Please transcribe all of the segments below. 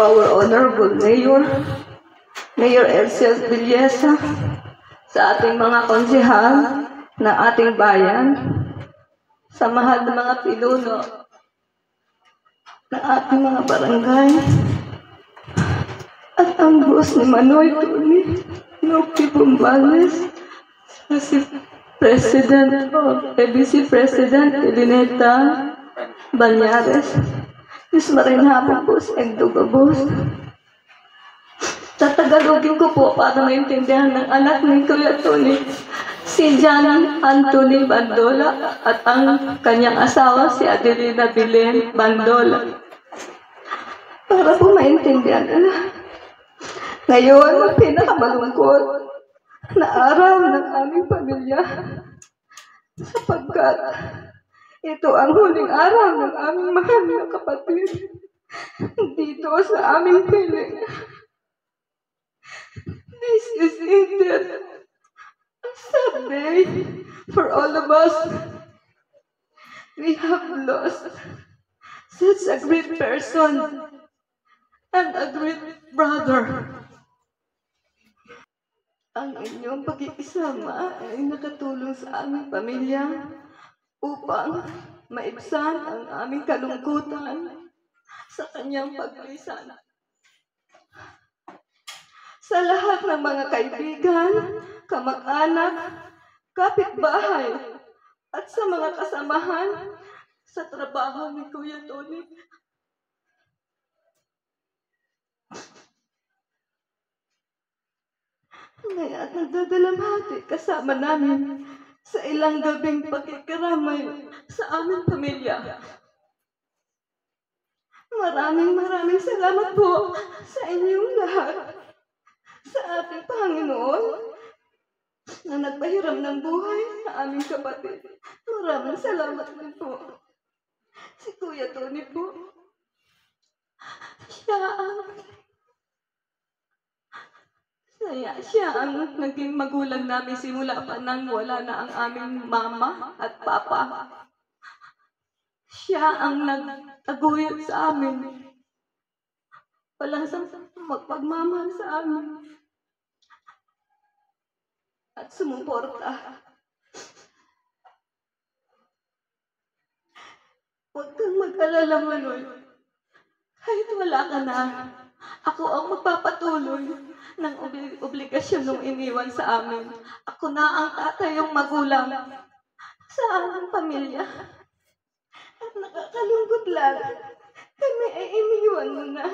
our Honorable Mayor Elsie Villesa, sa ating mga konsehal ng ating bayan, sa mahal na mga pinuno ng ating mga barangay, at ang boss ni Manoy Tony, Noki Bumbales, si President o ABC President Elineta Banyares, Miss Marinha po sa Enduga Boss. Tatagalogin ko po para maintindihan ng anak ni Kuya Tony, si John Anthony Bandola at ang kanyang asawa si Adelina Belen Bandola. Para po maintindihan nila. Ngayon, ang pinakamalungkot na araw ng aming pamilya sapagkat ito ang huling araw ng aming mahal na kapatid dito sa aming piling. This is indeed a sad day for all of us. We have lost such a great person and a great brother. Ang inyong pag-iisama ay nakatulong sa aming pamilya upang maibsan ang aming kalungkutan sa kanyang paglisan. Sa lahat ng mga kaibigan, kamag-anak, kapitbahay, at sa mga kasamahan sa trabaho ni Kuya Tony. Ngayon, nagdadalamhati kasama namin sa ilang gabing pagkikiramay sa aming pamilya. Maraming salamat po sa inyong lahat, sa ating Panginoon na nagpahiram ng buhay sa aming kapatid. Maraming salamat din po. Si Kuya Tony po, siya ang naging magulang namin simula pa nang wala na ang aming mama at papa. Siya ang nagtaguyod sa amin. Walang magpagmamahal sa amin. At sumuporta. Huwag kang mag-alala, Manoy. Kahit wala ka na, ako ang magpapatuloy ng obligasyon nung iniwan sa amin. Ako na ang tatayong magulang sa aming pamilya. At nakakalungkot lang, kami ay iniwan mo na.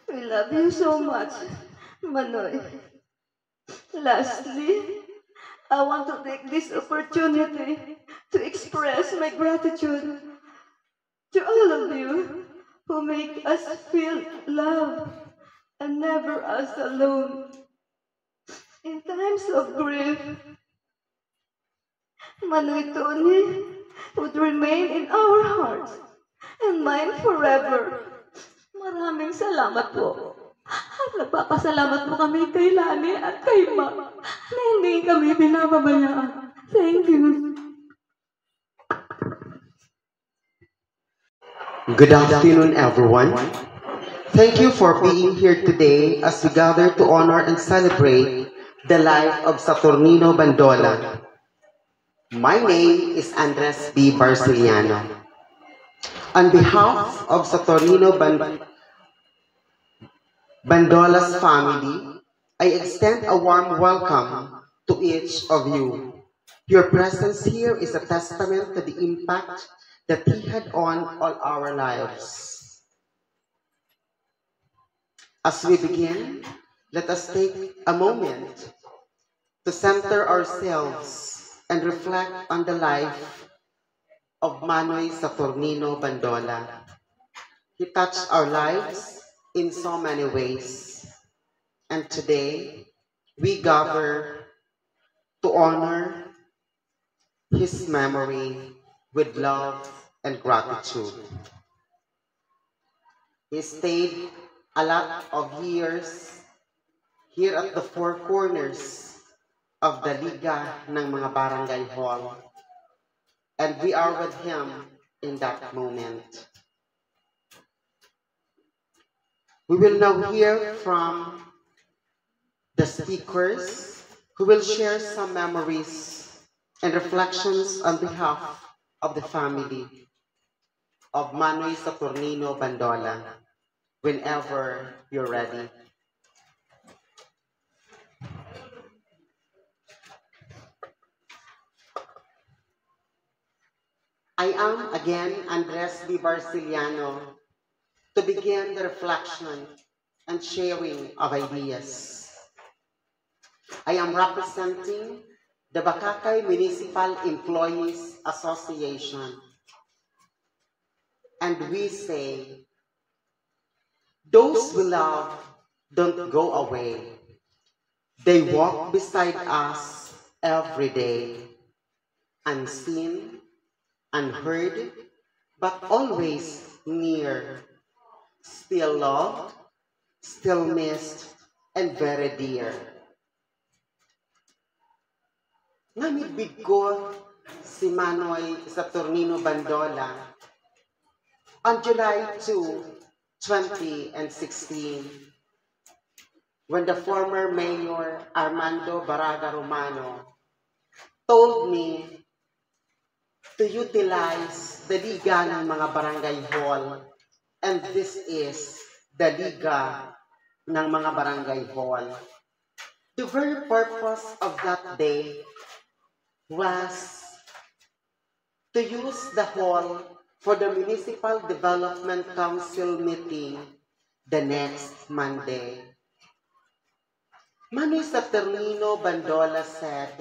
We love you so much, Manoy. Lastly, I want to take this opportunity to express my gratitude to all of you who make us feel loved and never us alone. In times of grief, Manoy Tony would remain in our hearts and mind forever. Maraming salamat po. At nagpapasalamat po kami kay Lani at kay Ma na hindi kami pinababayaan. Thank you. Good afternoon, everyone. Thank you for being here today as we gather to honor and celebrate the life of Saturnino Bandola. My name is Andres B. Barciliano. On behalf of Saturnino Bandola's family, I extend a warm welcome to each of you. Your presence here is a testament to the impact that he had on all our lives. As we begin, let us take a moment to center ourselves and reflect on the life of Manoy Saturnino Bandola. He touched our lives in so many ways. And today, we gather to honor his memory with love and gratitude. He stayed a lot of years here at the Four Corners of the Liga ng mga Barangay Hall. And we are with him in that moment. We will now hear from the speakers who will share some memories and reflections on behalf of the family of Manoy Saturnino Bandola. Whenever you're ready. I am again Andres B. Barciliano to begin the reflection and sharing of ideas. I am representing the Bakakay Municipal Employees Association. And we say, those we love don't go away. They walk beside us every day, unseen, unheard, but always near. Still loved, still missed, and very dear. Namibig ko si Manoy Saturnino Bandola on July 2, 2016, when the former Mayor Armando Baraga Romano told me to utilize the Liga ng mga Barangay Hall, and this is the Liga ng mga Barangay Hall. The very purpose of that day was to use the hall for the Municipal Development Council meeting the next Monday. Manoy Saturnino Bandola said,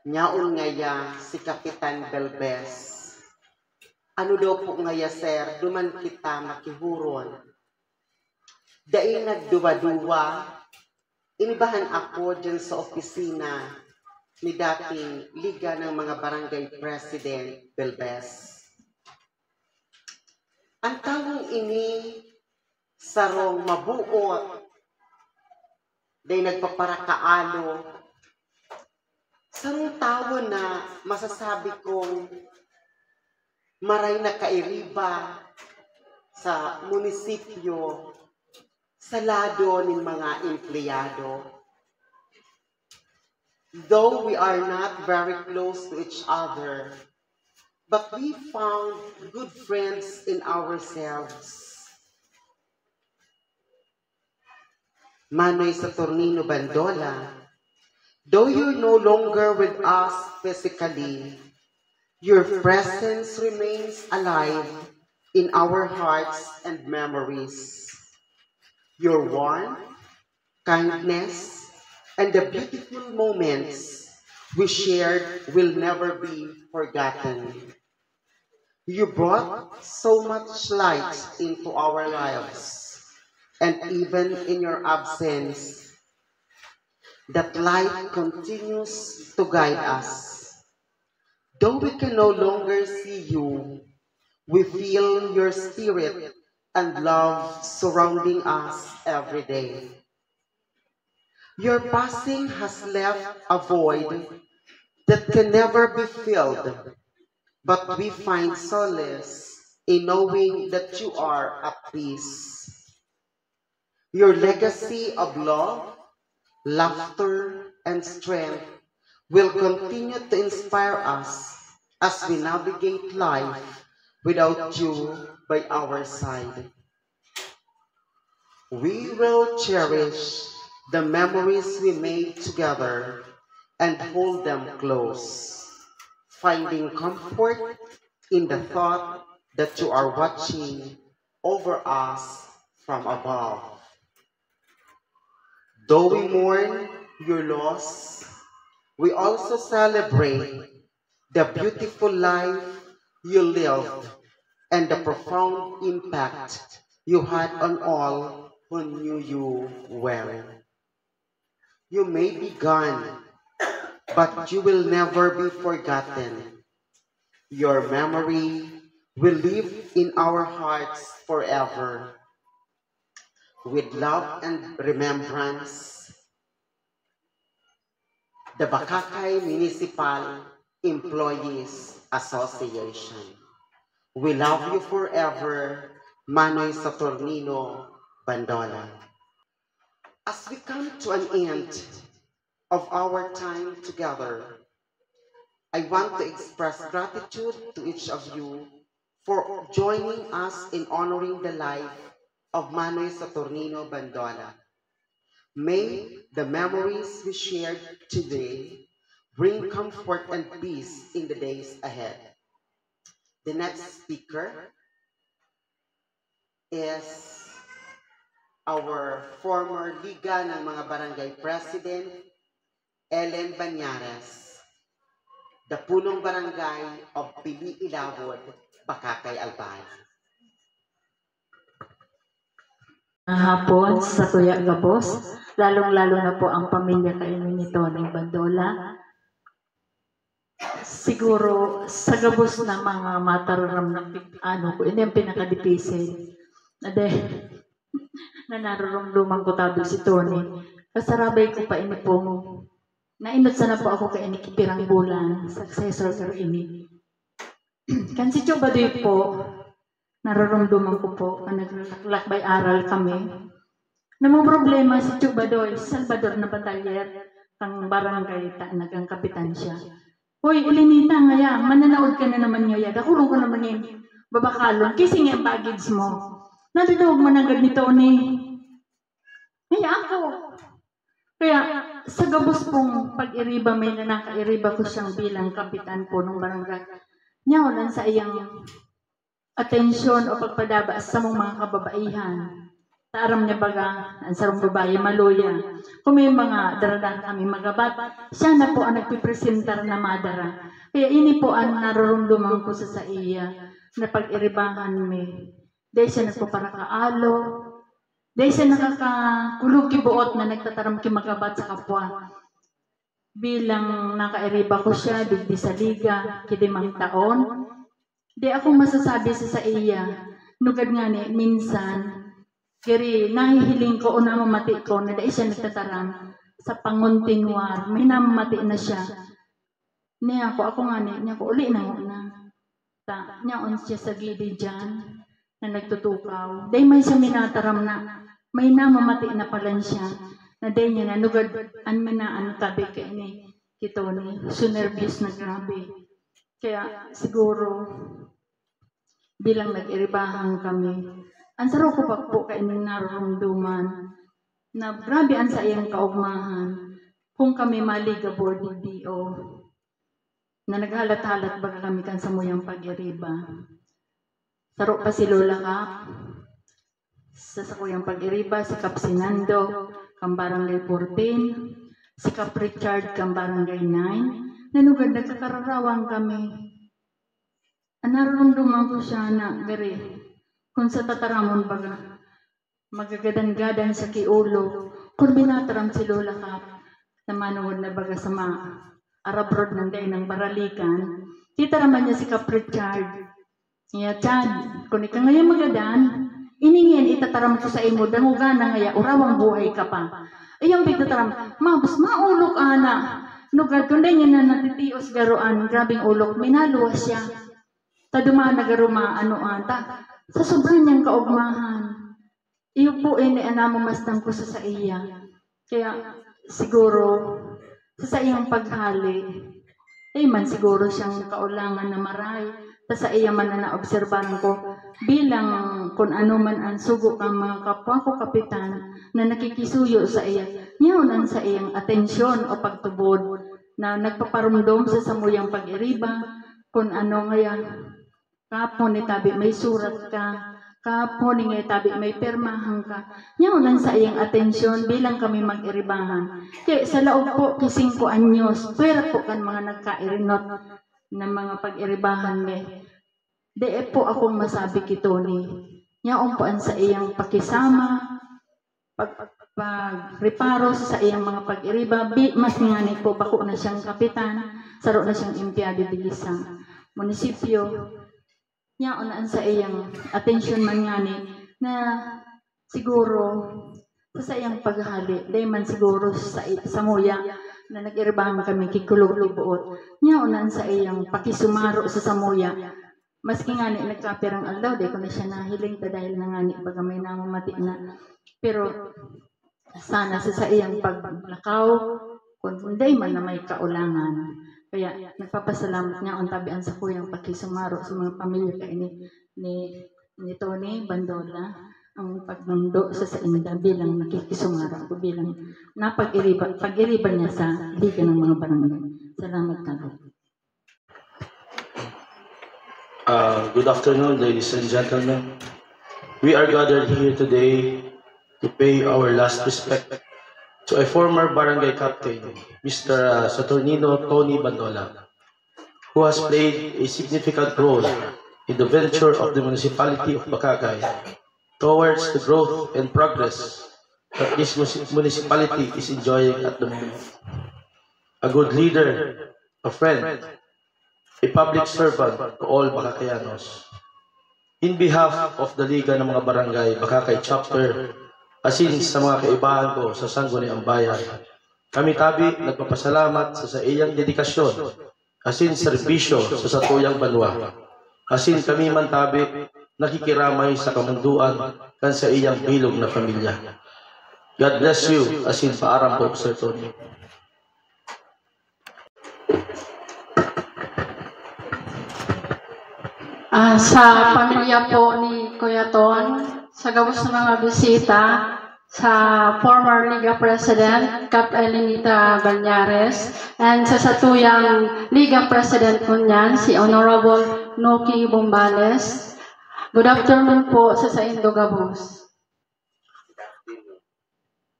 "Nyaon ngaya si Kapitan Belbes. Ano daw po ngaya, sir, duman kita makihuron. Dahil nagduwa-duwa, inibahan ako dyan sa opisina ni dating Liga ng mga Barangay President Belbes. Ang tawang ini sarong mabuot, dahil nagpaparakaalo, sarong tawo na masasabi kong maray na kairiba sa munisipyo, sa lado ng mga empleyado. Though we are not very close to each other, but we found good friends in ourselves. Manoy Saturnino Bandola, though you're no longer with us physically, your presence remains alive in our hearts and memories. Your warmth, kindness, and the beautiful moments we shared will never be forgotten. You brought so much light into our lives, and even in your absence, that light continues to guide us. Though we can no longer see you, we feel your spirit and love surrounding us every day. Your passing has left a void that can never be filled, but we find solace in knowing that you are at peace. Your legacy of love, laughter, and strength will continue to inspire us as we navigate life without you by our side. We will cherish the memories we made together and hold them close, finding comfort in the thought that you are watching over us from above. Though we mourn your loss, we also celebrate the beautiful life you lived and the profound impact you had on all who knew you well. You may be gone, but you will never be forgotten. Your memory will live in our hearts forever. With love and remembrance, the Bakakay Municipal Employees Association. We love you forever, Manoy Saturnino Bandola. As we come to an end of our time together, I want to express gratitude to each of you for joining us in honoring the life of Manoy Saturnino Bandola. May the memories we shared today bring comfort and peace in the days ahead. The next speaker is our former Liga ng mga Barangay President, Ellen Banyares, the punong barangay of Pili Ilawod, Bakakay, Albay. Hapon sa Tuya Gabos, lalong-lalo na po ang pamilya kainin ni Tony Bandola. Siguro sa gabos na mga matararam ng ko, ini ang pinakadipisil. Na nararamdaman ko tabi si Tony. Kasarabay ko pa ini po nainot sana po ako kay ini kipirang bulan, successor ko ini. Kansi Chobadoy po, nararamdaman ko po, naglalakbay aral kami. Namang problema si Chobadoy, Salvador na batalyer, ang barangay, nagang kapitan siya. Hoy, Elenita, ngaya, mananaod ka na naman ngayon. Dakulong ko naman yung babakalon, kising yung baggage mo. Natutawag mo ng ganito ni. Ngaya ako. Kaya, sa gabos pong pag-iriba, may nanaka-iriba ko siyang bilang kapitan po ng barangay. Nyawalan sa iyang atensyon o pagpadaba sa mong mga kababaihan. Taaram niya baga, ang sarong babae, maluya. Kung may mga daradang kami magabat, siya na po ang nagpipresentar na madara. Kaya ini po ang nararunduman ko sa iya na pag-iribahan mi. Dahil siya nagpaparakaalo, dahil siya nakakulugi buot na nagtataram kimagabat sa kapwa. Bilang nakairiba ko siya, digdi sa liga, kidimang taon. Di ako masasabi sa iya, nugad nga ni, minsan, kaya nahihiling ko o namamati ko na dahil siya nagtataram sa panguntinwar. May namamati na siya. Niya ako nga niya ko uli na una. Niya on siya sa gidi dyan na nagtutukaw. Dahil may siya minataram na may namamati na pala siya. Na dahil niya na nugad an tabi ka ini. Kito ni sunervyos na grabe. Kaya siguro bilang nag-iribahan kami. Ang saro ko pa po kaining nararamdaman na grabe ang sa iyang kaugmahan kung kami maliga board ni D.O. na naghalat-halat baga kami kan sa muyang pag-iriba. Saro pa si Lola Kap sa sakuyang pag-iriba, si Kap Sinando, kang barangay 14, si Kap Richard, kang barangay 9, nanugad nagkakararawang kami. Ang nararamdaman ko siya na gari. Kung sa tataramon baga, magagadan-gadan sa kiulo, kung binataram si Lola Kap, na manuod na baga sa mga arabrod ng day ng baralikan, titaraman niya si Kap Richard. Niya, Chad, kung ikaw ngayon magadan, iningin itataram ko sa imo, dangugan na ngaya, urawang buhay ka pa. Ayang bigtataram, mabos, maulok ana. Nugad, kung niya na natitios garuan, grabing ulok, minaluwas siya. Tadumaan na garuma, anta. Sa sobrang niyang kaugmahan, iyo po ay naanamamastang ko sa iya. Kaya siguro, sa iyang paghali, ay man siguro siyang kaulangan na maray, sa iya man na naobserbahan ko, bilang kung ano man ang sugo ang mga kapwa ko kapitan na nakikisuyo sa iya, niyawnan sa iyang atensyon o pagtubod na nagpaparumdom sa samuyang pag-iriba, kung ano ngayon, kapon ni tabi may surat ka, kapon ni tabi may permahan ka. Nyawanan sa iyang atensyon bilang kami mag-iribahan. Kaya sa laog po, kising ko anyos, pwera po kan mga nagkairinot ng mga pag-iribahan me. Di po akong masabi kito ni. Nyaon po sa iyang pakisama, pag-reparo sa iyang mga pag-iriba. Mas nga ni po, bako na siyang kapitan, saro na siyang impyado sa munisipyo. Nyaon sa iyang atensyon man nga ni na siguro sa iyang paghali dahil man siguro sa muya na nag-irbahan kami kikulog ibuot. Nya unan sa iyang pakisumaro sa samuya. Maski nga ni nagkapirang aldaw, di ko na siya nahiling ta dahil na nga ni baga may namamati na. Pero sana sa iyang paglakaw, kung hindi man na may kaulangan. Kaya nagpapasalamat niya ang tabian sa kuyang pakisumaro sa mga pamilya kay ni Tony Bandola ang pagmundo sa inda bilang nakikisumaro ko bilang pag-iriba niya sa liga ng mga barangay. Salamat ka. Good afternoon, ladies and gentlemen. We are gathered here today to pay our last respect to a former barangay captain, Mr. Saturnino Tony Bandola, who has played a significant role in the venture of the municipality of Bakakay towards the growth and progress that this municipality is enjoying at the moment. A good leader, a friend, a public servant to all Bakakayanos. In behalf of the Liga ng mga Barangay Bakakay Chapter, asin sa mga kaibahan ko sa Sangguniang Bayan, kami tabi nagpapasalamat sa iyang dedikasyon, asin serbisyo sa satuyang banwa. Asin kami man tabi nakikiramay sa kamunduan kan sa iyang bilog na pamilya. God bless you, asin paaram po, Sir Tony. Sa pamilya po ni Kuya Ton, sa gabos ng mga bisita, sa former Liga President, Cap Elenita Banyares, and sa satuyang Liga President po niyan, si Honorable Noki Bombales. Good afternoon po sa Indo Gabos.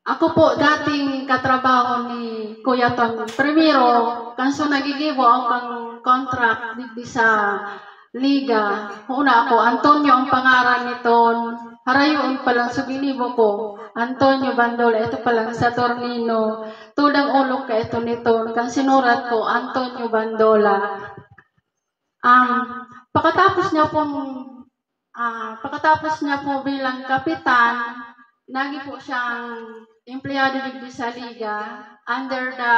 Ako po dating katrabaho ni Kuya Ton. Primero, kanso nagigibo ang contract di sa Liga. Una ako, Antonio ang pangaran niton. Harayon palang suginibo ko. Antonio Bandola, ito palang Saturnino. Tudang ulo ka ito niton. Kan sinurat ko, Antonio Bandola. Pagkatapos niya po bilang kapitan, nagi po siyang empleyado di sa Liga under the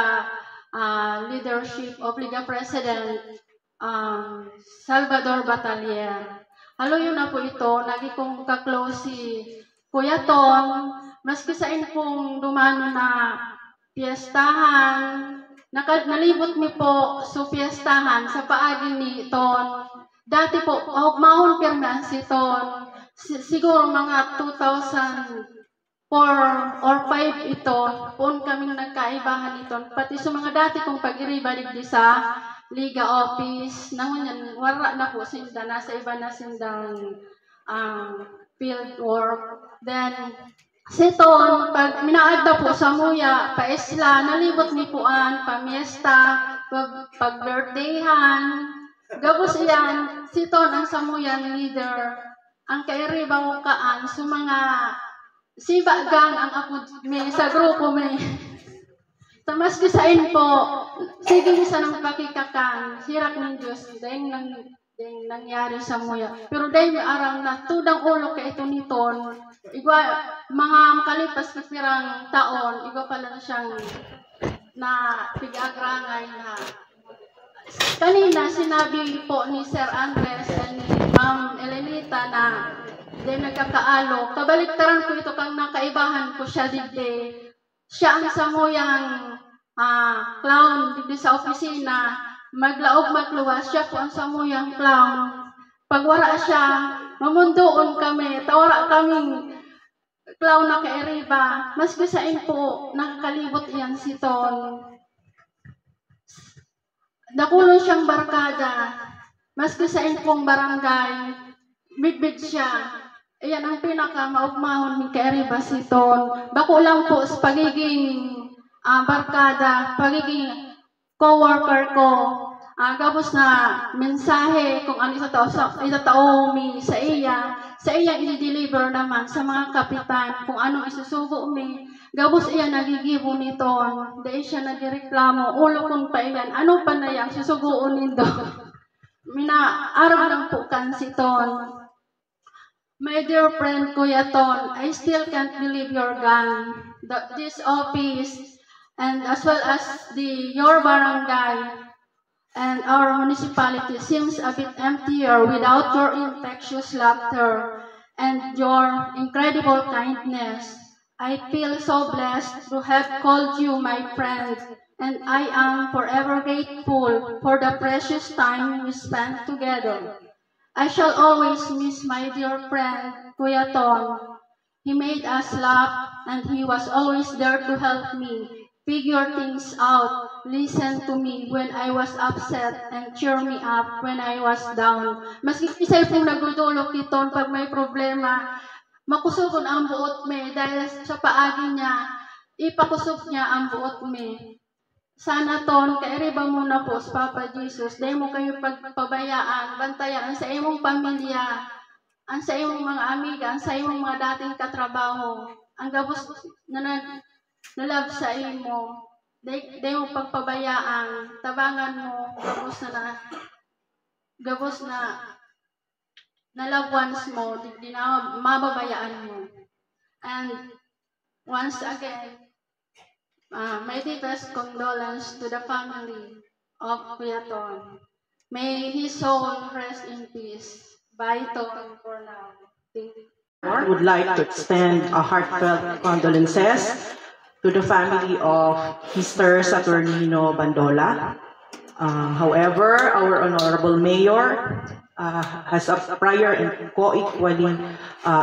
leadership of Liga President Salvador Batalier. Haloyo na po ito, nagi kong kaklose si Kuya Ton, maski sa pong dumano na piyestahan, nalibot mi po sa piyestahan sa paagi ni Ton. Dati po, mahon pirma si Ton, siguro mga 2004 or 5 ito, poon kaming nagkaibahan ito. Pati sa mga dati kong pag-iribalig di sa Liga Office, nangunyan, wala na po sinda, nasa iba na sindang field work. Then, siton, pag minaagda po sa muya, pa-isla, nalibot ni puan, pamiesta, pag-birthdayhan, gabos iyan, siton ang samuyang leader, ang kairibaw kaan, sa mga sibagang ang ako may sa grupo may. Tamas ko sa po, sige sa nang pakikakan, sirak ng Diyos, dahil nangyari sa muya. Pero dahil may arang na tudang ulo ka ito niton, igwa, mga makalipas kapirang taon, igwa pala siyang na pig-agrangay na. Kanina, sinabi po ni Sir Andres and Ma'am Elenita na dahil nagkakaalo, kabaliktaran ko ito kang nakaibahan ko siya digde. Siya ang samuyang clown digde sa opisina, maglaog magluwas, siya po ang samuyang clown. Pagwara siya, mamundoon kami, tawara kaming clown na kairiba, mas bisain po, nakakalibot iyan si Ton. Nakulong siyang barkada, mas bisain pong barangay, big siya. Ayan ang pinaka-maugmahon ni kairiba si Ton. Bako lang po sa pagiging barkada, pagiging co-worker ko. Gabos na mensahe kung ano itatao mi sa iya i-deliver naman sa mga kapitan kung ano isusugo mi. Gabos iya nagigibo ni Ton. Dahil siya nagireklamo, ulo kong pa iyan, ano pa na yan, susugoon nindo. Araw lang po kan si Ton. My dear friend Kuya Ton, I still can't believe you're gone. This office, and as well as your barangay and our municipality seems a bit emptier without your infectious laughter and your incredible kindness. I feel so blessed to have called you my friend, and I am forever grateful for the precious time we spent together. I shall always miss my dear friend, Kuya Ton. He made us laugh, and he was always there to help me figure things out, listen to me when I was upset, and cheer me up when I was down. Maski isa'y pong nagdudulog kiton pag may problema, makusugod ang buot me dahil sa paagi niya, ipakusog niya ang buot me. Sana ton, kairiba muna po sa Papa Jesus, dahil mo kayo pagpabayaan, bantayan ang sa imong pamilya, ang sa imong mga amiga, ang sa imong mga dating katrabaho, ang gabos na nalab sa imo, dahil mo pagpabayaan, tabangan mo, gabos na loved ones mo, di na mababayaan mo. And once again, my deepest condolence to the family of Kuya Ton. May his soul rest in peace. Bye, Ton, for now. Thank you. I would like to extend a heartfelt condolences to the family of Mr. Saturnino Bandola. However, our Honorable Mayor has a prior and co-equally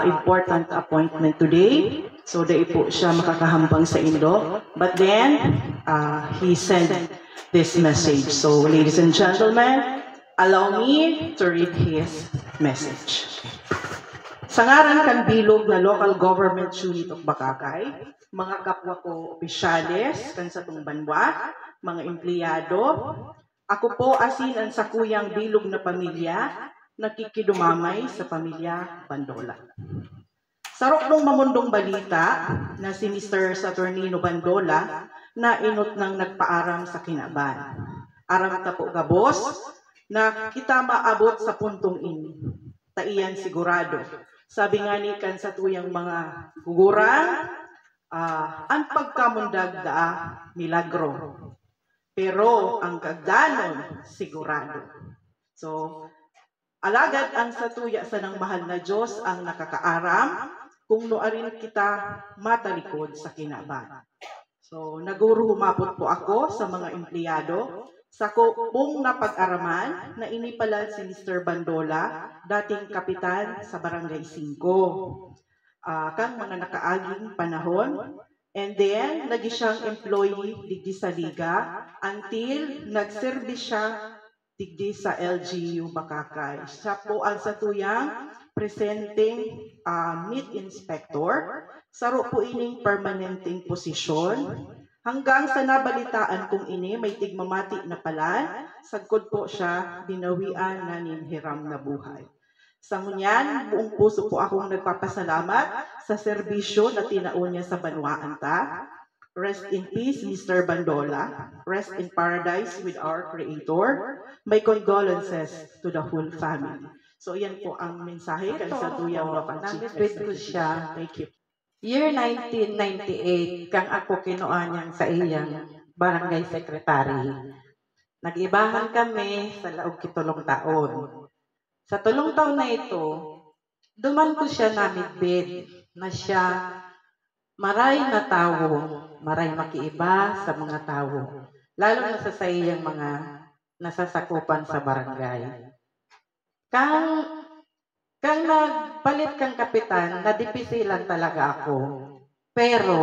important appointment today. So, dahil po siya makakahambang sa Indo. But then, he sent this message. So, ladies and gentlemen, allow me to read his message. Sa ngaran kan bilog na local government unit of Bakakay, mga kapwa ko opisyales kan sa Tungbanwa, mga empleyado, ako po asin ang sakuyang bilog na pamilya, nakikidumamay sa pamilya Bandola. Sarok nung mamundong balita na si Mr. Saturnino Bandola na inot ng nagpaaram sa Kinaban. Aram ta po gabos na kita maabot sa puntong ini. Taiyan sigurado. Sabi nga ni kan sa tuyang mga gugurang, ang pagkamundag da milagro. Pero ang kagdanon sigurado. So, alagad ang satuya sa ng mahal na Diyos ang nakakaaram kung noarin kita matalikod sa Kinaban. So, naguro humapot po ako sa mga empleyado sa pong napag-araman na inipalal si Mr. Bandola, dating kapitan sa Barangay 5. Kang mga nakaaging panahon, and then, lagi siyang employee digdi sa Liga until nagservice siya digdi sa LGU Bakakay. Siya po ang satuyang presenting meat inspector. Saro po ining permanenteng posisyon. Hanggang sa nabalitaan kong ini may tigmamati na pala, sagkod po siya binawian na ninhiram na buhay. Sa ngunyan, buong puso po akong nagpapasalamat sa serbisyo na tinaon niya sa banwaan ta. Rest in peace, Mr. Bandola. Rest in paradise with our Creator. My condolences to the whole family. So, yan po ang mensahe kan sa tuyang Nag-tweet ko siya. Thank you. Year 1998, kang ako kinuha niyang sa iyang barangay secretary. Nag-ibahan kami sa laog kitulong taon. Sa tulong taon na ito, duman ko siya namidbid na siya maray na tao, maray makiiba sa mga tao, lalo na sa iyang mga nasasakupan sa barangay. Kang nagpalit kang kapitan, nadipisilan talaga ako. Pero,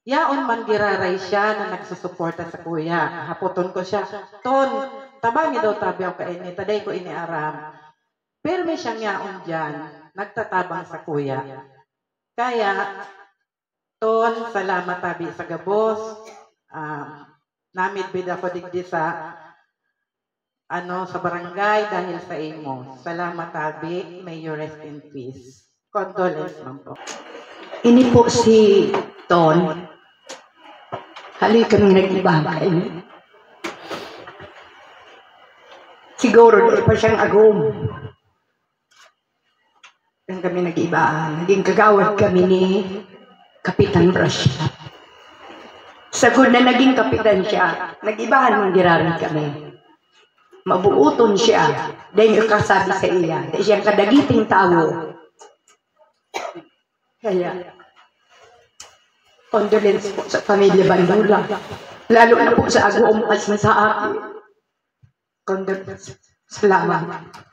yaon man giraray siya na nagsusuporta sa kuya. Hapoton ko siya, Ton, tabangi daw tabi ako kaini, taday ko iniaram. Pero may siyang yaon dyan, nagtatabang sa kuya. Kaya, Ton, salamat tabi sa gabos. Namidbid ako digdi sa sa barangay dahil sa imo. Salamat tabi, may you rest in peace. Condolence lang po. Ini po si Ton. Hali kami nag-ibangay. Siguro di pa siyang agum. Kaya kami nag-ibaan. Naging kagawad kami ni Kapitan Brasya. Sagod na naging kapitan siya, nag-ibahan mong girarin kami. Mabuuton siya, dahil yung kasabi sa iya, dahil siyang kadagiting tao. Kaya, condolence po sa pamilya Bandola. Lalo na po sa aguumas na sa akin. Condolence. Salamat.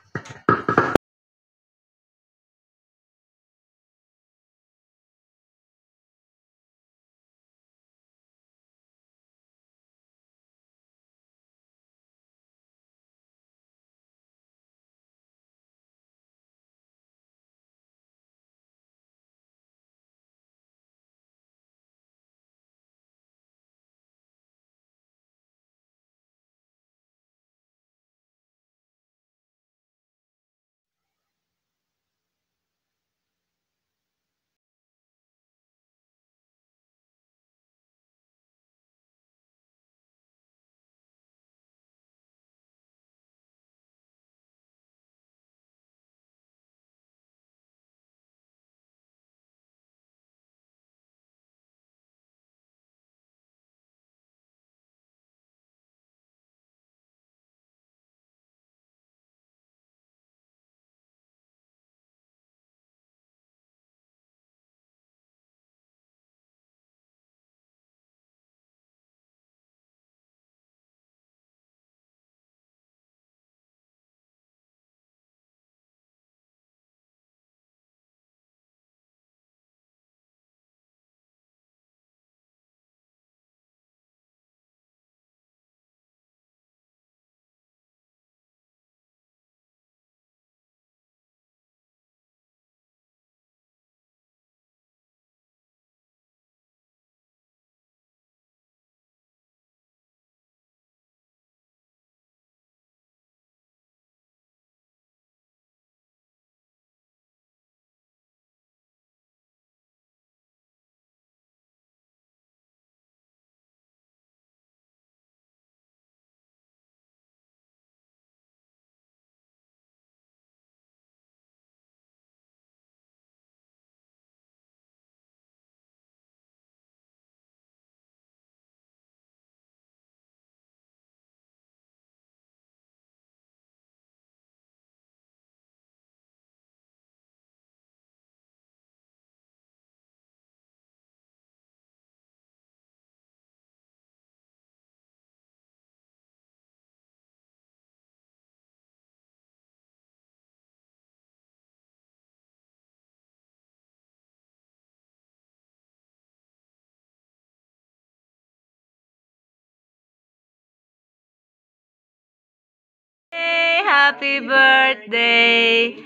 Happy birthday!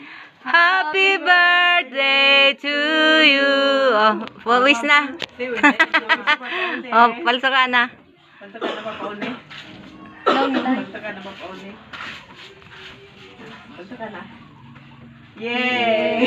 Happy birthday to you! Oh, pawis na. Oh, palso ka na. Palso ka na ba pauni? Palso ka na ba pauni? Palso ka na. Yay!